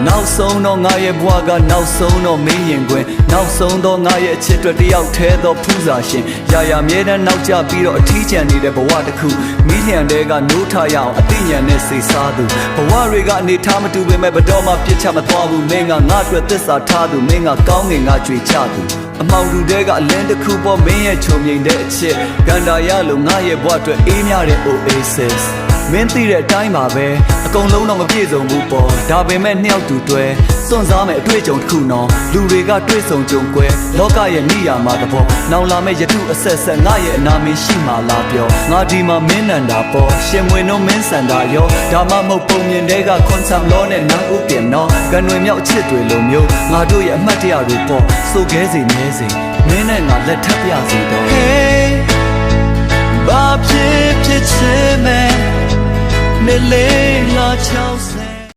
နောက်ဆုံးတော့ငါရဲ့ဘဝကနောက်ဆုံးတော့မင်းရင်ခွင်နောက်ဆုံးတော့ငါရဲ့အချစ်တွေတယောက်ထဲသောဖူးစာရှင်ရာရာမြဲတမ်းနောက်ကျပြီးတော့အထီးကျန်နေတဲ့ဘဝတစ်ခုမီးလျံတဲကနိုးထရအောင်အသိဉာဏ်နဲ့စိတ်စားသူဘဝတွေကအနေထားမတူပေမဲ့ဘတော်မှပြစ်ချမသွားဘူးမင်းကငါအတွက်သစ္စာထားသူမင်းကကောင်းငင်ငါကြွေချသူအမောင်လူတဲကအလင်းတစ်ခုပေါ်မင်းရဲ့ချုံမြိန်တဲ့အချစ်ဂန္ဓာရလို့ငါရဲ့ဘဝအတွက်အေးမြတဲ့ Oasisမင်းသိတဲ့အတိုင်းပါပဲအကုန်လုံးတော့မပြည့်စုံဘူးပေါ့ဒါပေမဲ့နှစ်ယောက်တူတွဲစွန့်စားမဲ့အတွေ့အကြုံတစ်ခုနော်လူတွေကတွေ့ဆုံကြုံကွဲလောကရဲ့နေရာမှာတဘောနောင်လာမဲ့ယထုအဆက်ဆက်ငါရဲ့အနာမင်းရှိမှလားပြောငါဒီမှာမင်းနန္တာပေါ့ရှင်မွေနှုံးမင်းစန္ဒာရောဒါမှမဟုတ်ပုံမြင်တဲ့ကခွန်ဆမ်လောနဲ့နန်းဦးပြင်နော်ကံတွေမြောက်အချစ်တွေလိုမျိုးငါတို့ရဲ့အမှတ်တရတွေပေါ့စိုးခဲစေမြဲစေမင်းနဲ့ငါလက်ထပ်ပြစီတော့ Hey ဘာဖြစ်ဖြစ်ချင်မဲ့နေလေလာချောင်း